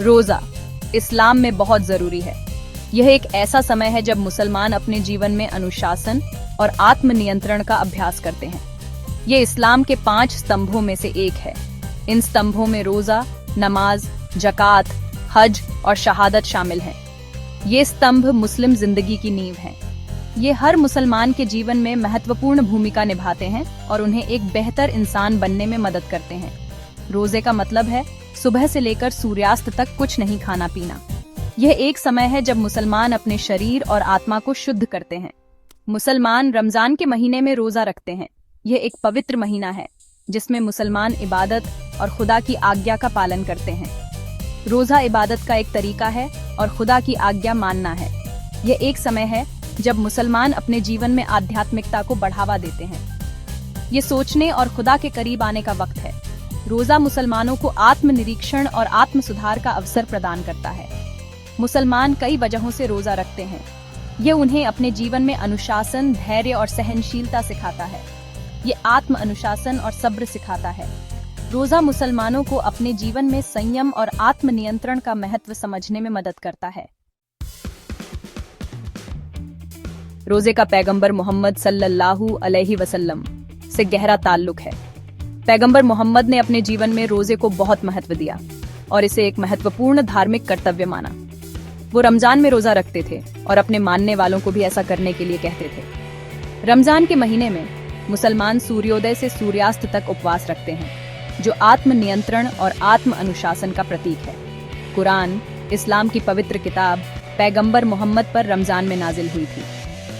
रोजा इस्लाम में बहुत जरूरी है। यह एक ऐसा समय है जब मुसलमान अपने जीवन में अनुशासन और आत्मनियंत्रण का अभ्यास करते हैं। ये इस्लाम के 5 स्तंभों में से एक है। इन स्तंभों में रोजा, नमाज, जकात, हज और शहादत शामिल हैं। ये स्तंभ मुस्लिम जिंदगी की नींव हैं। ये हर मुसलमान के जीवन में महत्वपूर्ण भूमिका निभाते हैं और उन्हें एक बेहतर इंसान बनने में मदद करते हैं। रोजे का मतलब है सुबह से लेकर सूर्यास्त तक कुछ नहीं खाना पीना। यह एक समय है जब मुसलमान अपने शरीर और आत्मा को शुद्ध करते हैं। मुसलमान रमजान के महीने में रोजा रखते हैं। यह एक पवित्र महीना है जिसमें मुसलमान इबादत और खुदा की आज्ञा का पालन करते हैं। रोजा इबादत का एक तरीका है और खुदा की आज्ञा मानना है। यह एक समय है जब मुसलमान अपने जीवन में आध्यात्मिकता को बढ़ावा देते हैं। ये सोचने और खुदा के करीब आने का वक्त है। रोजा मुसलमानों को आत्मनिरीक्षण और आत्म सुधार का अवसर प्रदान करता है। मुसलमान कई वजहों से रोजा रखते हैं। ये उन्हें अपने जीवन में अनुशासन, धैर्य और सहनशीलता सिखाता है। ये आत्म अनुशासन और सब्र सिखाता है। रोजा मुसलमानों को अपने जीवन में संयम और आत्मनियंत्रण का महत्व समझने में मदद करता है। रोजे का पैगंबर मोहम्मद सल्लल्लाहु अलैहि वसल्लम से गहरा ताल्लुक है। पैगंबर मोहम्मद ने अपने जीवन में रोजे को बहुत महत्व दिया और इसे एक महत्वपूर्ण धार्मिक कर्तव्य माना। वो रमजान में रोजा रखते थे और अपने मानने वालों को भी ऐसा करने के लिए कहते थे। रमजान के महीने में मुसलमान सूर्योदय से सूर्यास्त तक उपवास रखते हैं, जो आत्मनियंत्रण और आत्म अनुशासन का प्रतीक है। कुरान, इस्लाम की पवित्र किताब, पैगंबर मोहम्मद पर रमजान में नाजिल हुई थी।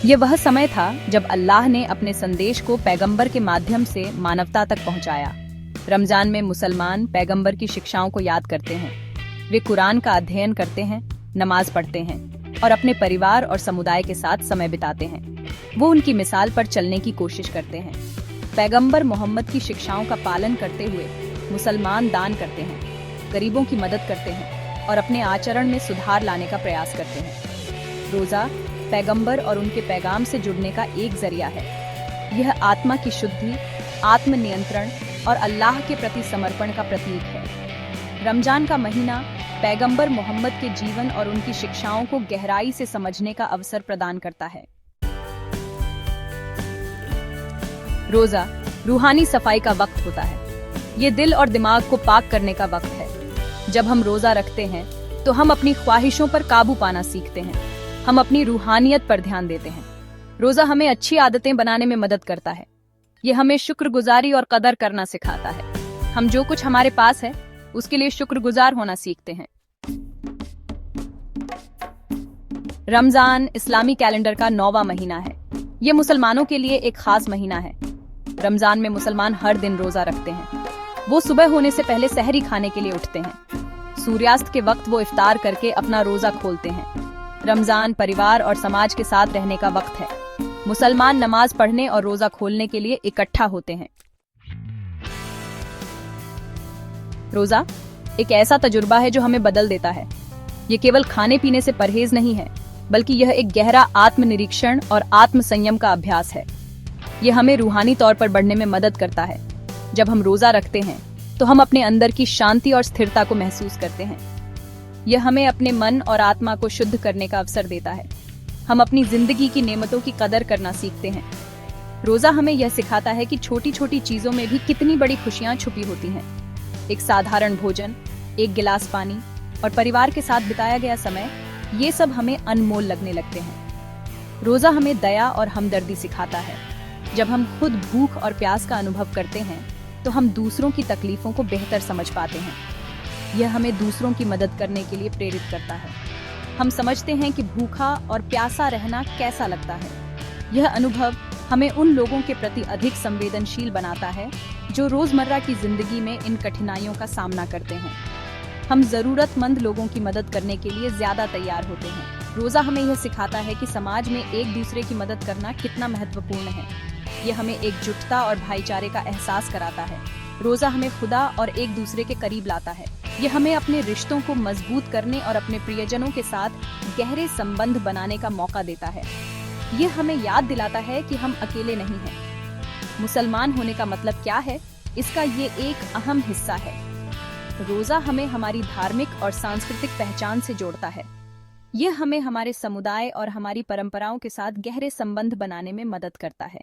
ये वह समय था जब अल्लाह ने अपने संदेश को पैगंबर के माध्यम से मानवता तक पहुंचाया। रमजान में मुसलमान पैगंबर की शिक्षाओं को याद करते हैं। वे कुरान का अध्ययन करते हैं, नमाज पढ़ते हैं और अपने परिवार और समुदाय के साथ समय बिताते हैं। वो उनकी मिसाल पर चलने की कोशिश करते हैं। पैगंबर मोहम्मद की शिक्षाओं का पालन करते हुए मुसलमान दान करते हैं, गरीबों की मदद करते हैं और अपने आचरण में सुधार लाने का प्रयास करते हैं। रोजा पैगंबर और उनके पैगाम से जुड़ने का एक जरिया है। यह आत्मा की शुद्धि, आत्मनियंत्रण और अल्लाह के प्रति समर्पण का प्रतीक है। रमजान का महीना पैगंबर मोहम्मद के जीवन और उनकी शिक्षाओं को गहराई से समझने का अवसर प्रदान करता है। रोजा रूहानी सफाई का वक्त होता है। ये दिल और दिमाग को पाक करने का वक्त है। जब हम रोजा रखते हैं तो हम अपनी ख्वाहिशों पर काबू पाना सीखते हैं। हम अपनी रूहानियत पर ध्यान देते हैं। रोजा हमें अच्छी आदतें बनाने में मदद करता है। ये हमें शुक्रगुजारी और कदर करना सिखाता है। हम जो कुछ हमारे पास है उसके लिए शुक्रगुजार होना सीखते हैं। रमजान इस्लामी कैलेंडर का 9वां महीना है। ये मुसलमानों के लिए एक खास महीना है। रमजान में मुसलमान हर दिन रोजा रखते हैं। वो सुबह होने से पहले सहरी खाने के लिए उठते हैं। सूर्यास्त के वक्त वो इफ्तार करके अपना रोजा खोलते हैं। रमजान परिवार और समाज के साथ रहने का वक्त है। मुसलमान नमाज पढ़ने और रोजा खोलने के लिए इकट्ठा होते हैं। रोजा एक ऐसा तजुर्बा है जो हमें बदल देता है। ये केवल खाने पीने से परहेज नहीं है, बल्कि यह एक गहरा आत्मनिरीक्षण और आत्म संयम का अभ्यास है। यह हमें रूहानी तौर पर बढ़ने में मदद करता है। जब हम रोजा रखते हैं तो हम अपने अंदर की शांति और स्थिरता को महसूस करते हैं। यह हमें अपने मन और आत्मा को शुद्ध करने का अवसर देता है। हम अपनी जिंदगी की नेमतों की कदर करना सीखते हैं। रोजा हमें यह सिखाता है कि छोटी छोटी चीजों में भी कितनी बड़ी खुशियां छुपी होती हैं। एक साधारण भोजन, एक गिलास पानी और परिवार के साथ बिताया गया समय, ये सब हमें अनमोल लगने लगते हैं। रोजा हमें दया और हमदर्दी सिखाता है। जब हम खुद भूख और प्यास का अनुभव करते हैं तो हम दूसरों की तकलीफों को बेहतर समझ पाते हैं। यह हमें दूसरों की मदद करने के लिए प्रेरित करता है। हम समझते हैं कि भूखा और प्यासा रहना कैसा लगता है। यह अनुभव हमें उन लोगों के प्रति अधिक संवेदनशील बनाता है जो रोजमर्रा की जिंदगी में इन कठिनाइयों का सामना करते हैं। हम जरूरतमंद लोगों की मदद करने के लिए ज्यादा तैयार होते हैं। रोजा हमें यह सिखाता है कि समाज में एक दूसरे की मदद करना कितना महत्वपूर्ण है। यह हमें एकजुटता और भाईचारे का एहसास कराता है। रोजा हमें खुदा और एक दूसरे के करीब लाता है। यह हमें अपने रिश्तों को मजबूत करने और अपने प्रियजनों के साथ गहरे संबंध बनाने का मौका देता है। यह हमें याद दिलाता है कि हम अकेले नहीं हैं। मुसलमान होने का मतलब क्या है, इसका ये एक अहम हिस्सा है। रोजा हमें हमारी धार्मिक और सांस्कृतिक पहचान से जोड़ता है। यह हमें हमारे समुदाय और हमारी परंपराओं के साथ गहरे संबंध बनाने में मदद करता है।